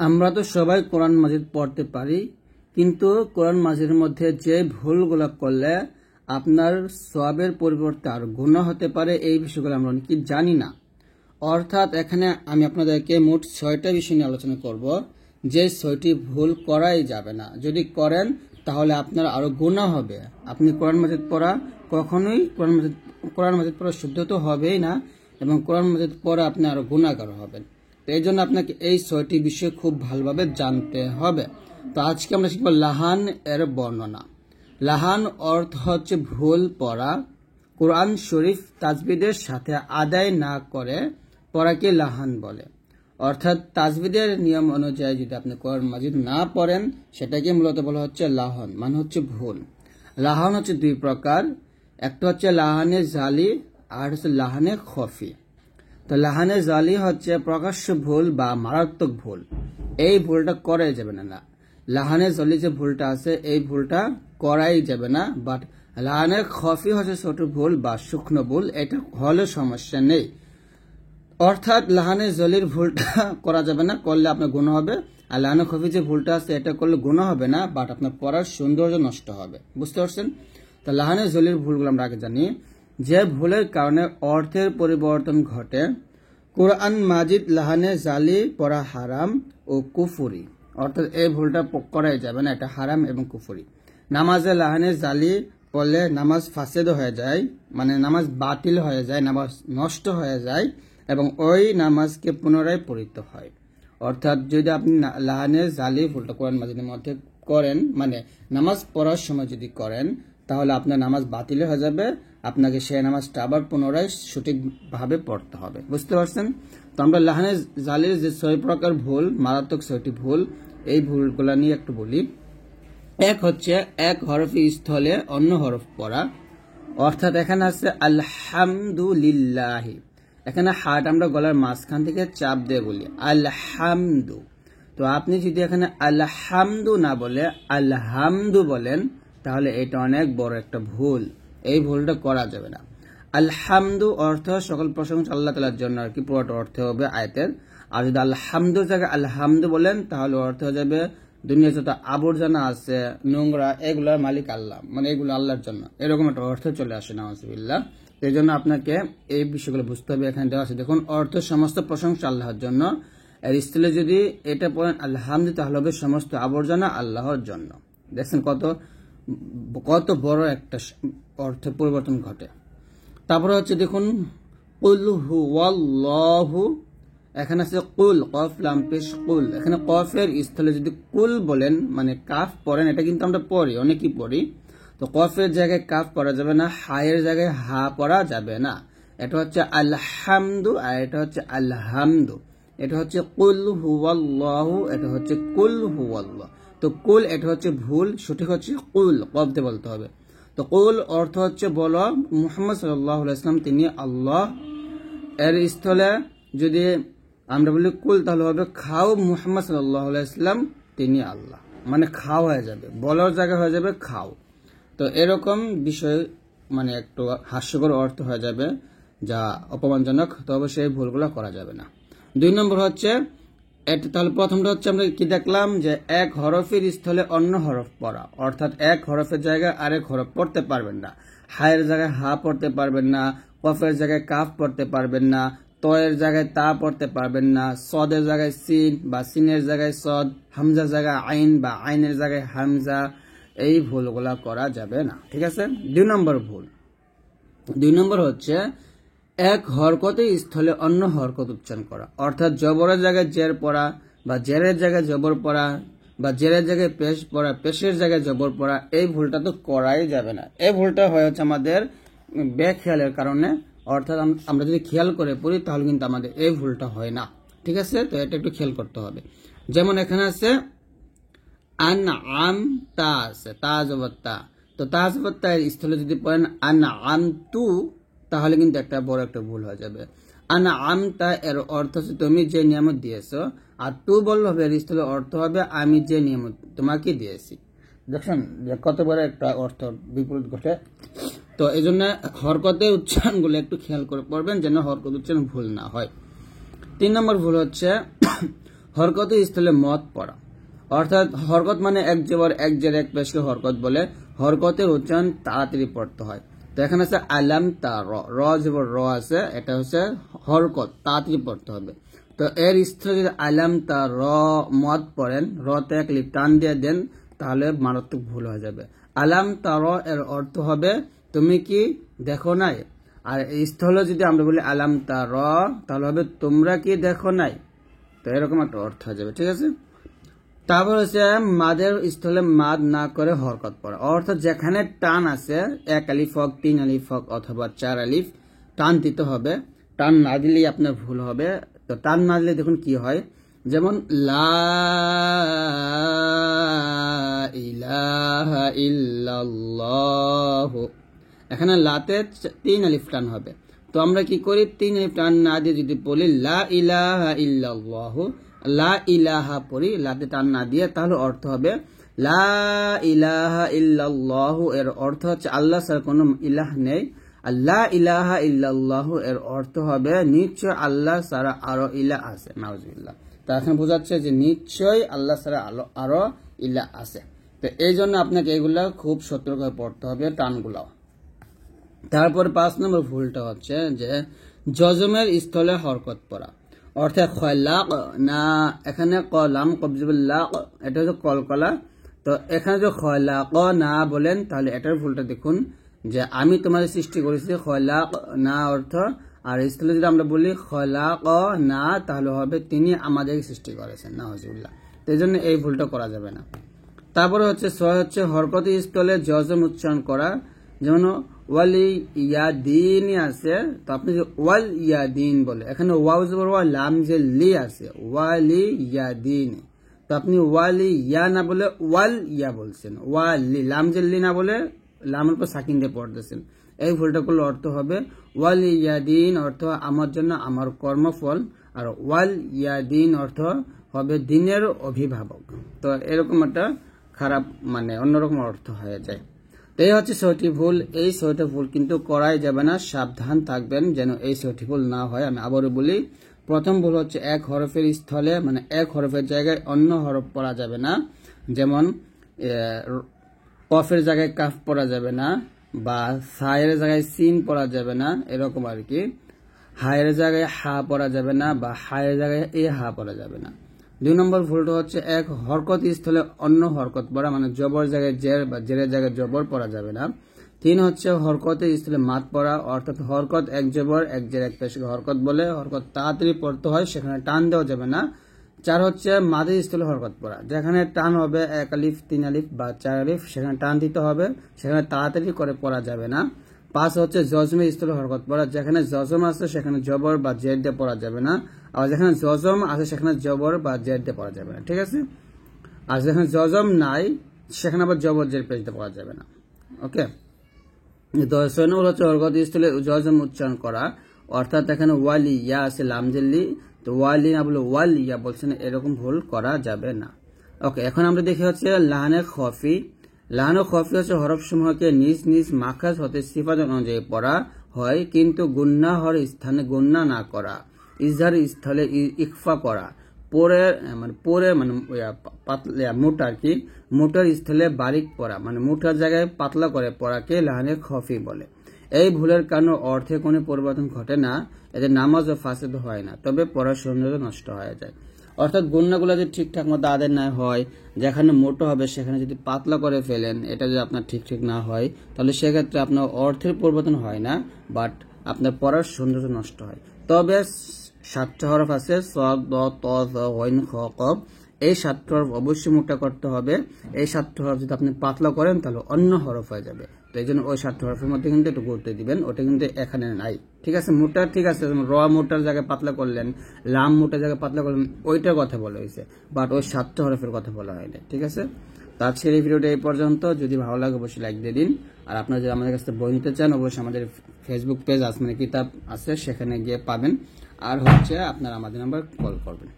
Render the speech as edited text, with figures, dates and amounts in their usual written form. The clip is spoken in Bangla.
আমরা তো সবাই কোরআন মাজিদ পড়তে পারি, কিন্তু কোরআন মাজিদের মধ্যে যে ভুলগুলো করলে আপনার সওয়াবের পরিবর্তে আর গুনাহ হতে পারে, এই বিষয়গুলো আমরা অনেকেই জানি না। অর্থাৎ এখানে আমি আপনাদেরকে মোট 6টা বিষয় নিয়ে আলোচনা করব, যে 6টি ভুল করাই যাবে না। যদি করেন তাহলে আপনার আরো গুনাহ হবে। আপনি কোরআন মাজিদ পড়া কখনোই কোরআন মাজিদ পড়া শুদ্ধ তো হবেই না, এবং কোরআন মাজিদ পড়া আপনি আরো গুনাহগার হবেন। তো এই জন্য আপনাকে এই 6টি বিষয় খুব ভালোভাবে জানতে হবে। তো আজকে আমরা শিখব লাহান এর বর্ণনা। লাহান অর্থ হচ্ছে ভুল পড়া। কোরআন শরীফ তাজবিদের সাথে আদায় না করে পড়াকে লাহান বলে। অর্থাৎ তাজবিদের নিয়ম অনুযায়ী যদি আপনি কোরআন মাজিদ না পড়েন, সেটাকে মূলত বলা হচ্ছে লাহান, মানে হচ্ছে ভুল। লাহান হচ্ছে দুই প্রকার, একটা হচ্ছে লাহানে জালি আর হচ্ছে লাহানে খফি। তো লাহানে জালি হচ্ছে প্রকাশ্য ভুল বা মারাত্মক ভুল, এই ভুলটা করাই যাবে না। লাহানে জালি যে ভুলটা আছে, এই ভুলটা করাই যাবে না। বাট লাহানে খফি হচ্ছে ছোট ভুল বা শুকনো ভুল, এটা হলে সমস্যা নেই। অর্থাৎ লাহানে জলির ভুলটা করা যাবে না, করলে আপনার গুনাহ হবে। আর লাহানে খফি যে ভুলটা আছে, এটা করলে গুনাহ হবে না, বাট আপনার পড়ার সৌন্দর্য নষ্ট হবে। বুঝতে পারছেন? তো লাহানে জলির ভুলগুলো আমরা আগে জানি। যে ভুলের কারণে অর্থের পরিবর্তন ঘটে। কোরআন মাজিদ লাহানে জালি পড়া হারাম ও কুফুরি। অর্থাৎ এই ভুলটা করাই যাবে না, এটা হারাম এবং কুফুরি। নামাজে লাহানে জালি পড়লে নামাজ ফাসেদ হয়ে যায়, মানে নামাজ বাতিল হয়ে যায়, নামাজ নষ্ট হয়ে যায়, এবং ওই নামাজকে পুনরায় পড়িতে হয়। অর্থাৎ যদি আপনি লাহানে জালি ভুলটা কোরআন মাজিদের মধ্যে করেন, মানে নামাজ পড়ার সময় যদি করেন, তাহলে আপনার নামাজ বাতিল হয়ে যাবে, আপনাকে সেই নামাজটা আবার পুনরায় সঠিকভাবে পড়তে হবে। বুঝতে পারছেন? তো আমরা লাহানে জালির যে 6 প্রকার ভুল, মারাত্মক 6টি ভুল, এই ভুলগুলা নিয়ে একটু বলি। এক হচ্ছে এক হরফি স্থলে অন্য হরফ পড়া। অর্থাৎ এখানে আছে আলহামদুলিল্লাহি, এখানে হাট আমরা গলার মাঝখান থেকে চাপ দিয়ে বলি আলহামদু। তো আপনি যদি এখানে আলহামদু না বলে আলহামদু বলেন, তাহলে এটা অনেক বড় একটা ভুল, এই ভুলটা করা যাবে না। আলহামদু অর্থ সকল প্রশংসা আল্লাহ তাআলার জন্য, আর কি পুরোটা অর্থ হবে আয়াতের। আর যদি আলহামদুর জায়গায় আলহামদু বলেন, তাহলে অর্থ হয়ে যাবে দুনিয়া যত আবর্জনা আছে, নোংরা, এগুলোর মালিক আল্লাহ, মানে এগুলো আল্লাহর জন্য, এরকম একটা অর্থ চলে আসে। নাউজুবিল্লাহ। এই জন্য আপনাকে এই বিষয়গুলো বুঝতে হবে। এখানে দেওয়া আছে দেখুন, অর্থ সমস্ত প্রশংসা আল্লাহর জন্য। এর স্থলে যদি এটা পড়েন আলহামদু, তাহলে হবে সমস্ত আবর্জনা আল্লাহর জন্য। দেখছেন কত বড় একটা অর্থ পরিবর্তন ঘটে। তারপরে হচ্ছে দেখুন কুল হুয়াল্লাহু, এখানে আছে কুল, কফ লাম পেশ কুল। এখানে কফের স্থলে যদি কুল বলেন, মানে কাফ পড়েন, এটা কিন্তু আমরা পড়ি, অনেকেই পড়ি। তো কফের জায়গায় কাফ পড়া যাবে না, হায়ের জায়গায় হা পড়া যাবে না। এটা হচ্ছে আলহামদু আর এটা হচ্ছে আলহামদু। এটা হচ্ছে কুল হুয়াল্লাহু, এটা হচ্ছে কুল হুয়াল্লাহ। তো কুল এটা হচ্ছে ভুল, সঠিক হচ্ছে কুল, কফতে বলতে হবে। তো কুল অর্থ হচ্ছে বলো মুহাম্মদ সাল্লাল্লাহু আলাইহি ওয়াসাল্লাম তিনি আল্লাহ। এর স্থলে যদি আমরা বলি কুল, তাহলে হবে খাও মুহাম্মদ সাল্লাল্লাহু আলাইহি ওয়াসাল্লাম তিনি আল্লাহ, মানে খাও হয়ে যাবে, বলার জায়গা হয়ে যাবে খাও। তো এরকম বিষয়, মানে একটু হাস্যকর অর্থ হয়ে যাবে, যা অপমানজনক। তবে সেই ভুলগুলো করা যাবে না। 2 নম্বর হচ্ছে এটা, তাহলে প্রথমটা হচ্ছে আমরা কি দেখলাম, যে এক হরফের স্থলে অন্য হরফ পড়া। অর্থাৎ এক হরফের জায়গায় আরেক হরফ পড়তে পারবেন না, হায়ের জায়গায় হা পড়তে পারবেন না, কফের জায়গায় কাফ পড়তে পারবেন না, তয়ের জায়গায় তা পড়তে পারবেন না, সদের জায়গায় সিন বা সিনের জায়গায় সদ, হামজার জায়গায় আইন বা আইনের জায়গায় হামজা, এই ভুলগুলা করা যাবে না। ঠিক আছে? 2 নম্বর ভুল। 2 নম্বর হচ্ছে এক হরকতে স্থলে অন্য হরকত উচ্চারণ করা। অর্থাৎ জবরের জায়গায় জের পড়া, বা জেরের জায়গায় জবর পড়া, বা জেরের জায়গায় পেশ পড়া, পেশের জায়গায় জবর পড়া, এই ভুলটা তো করাই যাবে না। এই ভুলটা হয়ে হচ্ছে আমাদের বেখেয়ালের কারণে। অর্থাৎ আমরা যদি খেয়াল করে পড়ি, তাহলে কিন্তু আমাদের এই ভুলটা হয় না। ঠিক আছে? তো এটা একটু খেয়াল করতে হবে। যেমন এখানে আছে আনআম তা আছে, তা জবর তা। তো তা জবর তা এর স্থলে যদি পড়েন আনআমতু, তাহলে কিন্তু একটা বড় একটা ভুল হয়ে যাবে। আনআমতা এর অর্থ হচ্ছে তুমি যে নিয়ামত দিয়েছো, আর তু বললে হবে এর স্থলে অর্থ হবে আমি যে নিয়ামত তোমাকে দিয়েছি। দেখছেন যে কত বড় একটা অর্থ বিপরীত ঘটে। তো এই জন্য হরকতের উচ্চারণগুলো একটু খেয়াল করে পড়বেন, যেন হরকত উচ্চারণ ভুল না হয়। 3 নম্বর ভুল হচ্ছে হরকত স্থলে মত পড়া, অর্থাৎ হরকত মানে এক জবর এক জের এক পেশকে হরকত বলে। হরকতের উচ্চারণ তাড়াতাড়ি পড়তে হয়। তো এখানে আছে আলাম তা র জবর র আছে, এটা হচ্ছে হরকত, তাড়াতাড়ি পড়তে হবে। তো এর স্থলে যদি আলাম তা র মত পড়েন, রতে এক লিপ টান দিয়ে দেন, তাহলে মারাত্মক ভুল হয়ে যাবে। আলাম তা র এর অর্থ হবে তুমি কি দেখো নাই, আর স্থলে যদি আমরা বলি আলাম তা র তাহলে হবে তোমরা কি দেখো নাই। তো এরকম একটা অর্থ হয়ে যাবে, ঠিক আছে। তারপর হচ্ছে মাদের স্থলে মাদ না করে হরকত পড়া, অর্থাৎ যেখানে টান আছে 1 আলিফ হোক 3 আলিফ হোক অথবা 4 আলিফ, টান দিতে হবে। টান না দিলেই আপনার ভুল হবে। তো টান না দিলে দেখুন কি হয়, যেমন লা ইলাহা ইল্লাল্লাহ, এখানে লাতে 3 আলিফ টান হবে। তো আমরা কি করি, 3 আলিফ টান না দিয়ে যদি বলি লা ইলাহা ইল্লাল্লাহ, লা ইলাহা পড়ি, লাতে টান না দিয়ে, তাহলে অর্থ হবে লা ইলাহা ইল্লাল্লাহ, এর অর্থ হচ্ছে আল্লাহ ছাড়া কোনো ইলাহ নেই। আর লা ইলাহা ইল্লাল্লাহ এর অর্থ হবে নিশ্চয় আল্লাহ ছাড়া আরো ইলাহ আছে। নাউজুবিল্লাহ। তা এখন বোঝাচ্ছে যে নিশ্চয়ই আল্লাহ ছাড়া আরো ইলাহ আছে। তো এই জন্য আপনাকে এগুলা খুব সতর্ক হয়ে পড়তে হবে, টানগুলাও। তারপর 5 নম্বর ভুলটা হচ্ছে যে জজমের স্থলে হরকত পড়া, অর্থাৎ খলাক না, এখানে কলাম কবজুল্লাহ, এটা হচ্ছে কলকলা। তো এখানে যদি খলাক না বলেন তাহলে এটার ভুলটা দেখুন, যে আমি তোমাদের সৃষ্টি করেছি, খলাক না অর্থ। আর স্থলে যদি আমরা বলি খলাক না, তাহলে হবে তিনি আমাদেরকে সৃষ্টি করেছেন। নাউজুবিল্লাহ। তো এই জন্য এই ভুলটা করা যাবে না। তারপরে হচ্ছে হরকত স্থলে জজম উচ্চারণ করা, যেমন ওয়ালি ইয়াদিন আছে, তো আপনি যে ওয়াল ইয়াদিন বলে, এখানে ওয়াও জবর ওয়া, লাম যে লি আছে, ওয়ালি ইয়াদিন, তো আপনি ওয়ালি ইয়া না বলে ওয়াল ইয়া বলছেন, ওয়ালি লাম যে লি না বলে লামের উপর সাকিন দিয়ে পড়তেছেন। এই ভুলটা করলে অর্থ হবে ওয়াল ইয়াদিন অর্থ আমার জন্য আমার কর্মফল, আর ওয়াল ইয়াদিন অর্থ হবে দিনের অভিভাবক। তো এরকম একটা খারাপ মানে অন্যরকম অর্থ হয়ে যায়। এই হচ্ছে 6টি ভুল। এই 6টা ভুল কিন্তু করাই যাবে না, সাবধান থাকবেন যেন এই 6টি ভুল না হয়। আমি আবারও বলি, প্রথম ভুল হচ্ছে এক হরফের স্থলে মানে এক হরফের জায়গায় অন্য হরফ পড়া যাবে না, যেমন কফের জায়গায় কাফ পড়া যাবে না, বা সায়ের জায়গায় সিন পড়া যাবে না, এরকম আর কি। হায়ের জায়গায় হা পড়া যাবে না, বা হায়ের জায়গায় এ হা পড়া যাবে না। 2 নম্বর ভুলটা হচ্ছে এক হরকত স্থলে অন্য হরকত পড়া, মানে জবর জায়গায় জের বা জেরের জায়গায় জবর পড়া যাবে না। 3 হচ্ছে হরকতের স্থলে মাত পড়া, অর্থাৎ হরকত এক জবর এক জের এক পেশকে হরকত বলে, হরকত তাড়াতাড়ি পড়তে হয়, সেখানে টান দেওয়া যাবে না। 4 হচ্ছে মাদের স্থলে হরকত পড়া, যেখানে টান হবে 1 আলিফ 3 আলিফ বা 4 আলিফ, সেখানে টান দিতে হবে, সেখানে তাড়াতাড়ি করে পড়া যাবে না। 5 হচ্ছে জজমের স্থলে হরকত পড়া, যেখানে জজম আছে সেখানে জবর বা জের দিয়ে পড়া যাবে না, আর যেখানে জজম আছে সেখানে জবর বা জের দিয়ে পড়া যাবে না, ঠিক আছে। আর যেখানে জজম নাই সেখানে আবার জবর জের পেশ দিয়ে পড়া যাবে না। ওকে। 6 নম্বর হচ্ছে হরকত স্থলে জজম উচ্চারণ করা, অর্থাৎ এখানে ওয়ালি ইয়া আছে লামজেল্লি, তো ওয়ালি না বলে ওয়াল ইয়া বলছেন, এরকম ভুল করা যাবে না। ওকে, এখন আমরা দেখি হচ্ছে লাহানে খফি। লাহানে খফি হচ্ছে হরফ সমূহকে নিজ নিজ মাখাজ হতে সিফাত অনুযায়ী পড়া হয়, কিন্তু গুন্না হর স্থানে গুন্না না করা, ইজহার স্থলে ইকফা করা, পরে মানে মোটা আর কি, মোটার স্থলে বারিক পড়া, মানে মোটার জায়গায় পাতলা করে পড়াকে লাহানে খফি বলে। এই ভুলের কারণে অর্থে কোনো পরিবর্তন ঘটে না, এতে নামাজ ও ফাসেদ হয় না, তবে পড়ার সৌন্দর্য নষ্ট হয়ে যায়। অর্থাৎ গুণনাগুলো যদি ঠিকঠাক মতো আদায় না হয়, যেখানে মোটো হবে সেখানে যদি পাতলা করে ফেলেন, এটা যদি আপনার ঠিক না হয়, তাহলে সেক্ষেত্রে আপনার অর্থের পরিবর্তন হয় না, বাট আপনার পড়ার সৌন্দর্য নষ্ট হয়। তবে 7টা হরফ আছে, সদ, দ, ত, জ, গইন, খ, কফ, এই 7টা হরফ অবশ্যই মোটা করতে হবে। এই 7টা হরফ যদি আপনি পাতলা করেন তাহলে অন্য হরফ হয়ে যাবে। তো এই জন্য ওই 7টা হরফের মধ্যে কিন্তু একটু গুরুত্ব দিবেন, ওটা কিন্তু এখানে নাই, ঠিক আছে। মোটা ঠিক আছে, র মোটার জায়গায় পাতলা করলেন, লাম মোটার জায়গায় পাতলা করলেন, ওইটার কথা বলা হয়েছে, বাট ওই 7টা হরফের কথা বলা হয়নি, ঠিক আছে। তো আজকের এই ভিডিওটা এই পর্যন্ত। যদি ভালো লাগে অবশ্যই লাইক দিয়ে দিন। আর আপনারা যদি আমাদের কাছে বই নিতে চান, অবশ্যই আমাদের ফেসবুক পেজ আসমানি কিতাব আছে, সেখানে গিয়ে পাবেন। আর হচ্ছে আপনারা আমাদের নাম্বার কল করবেন।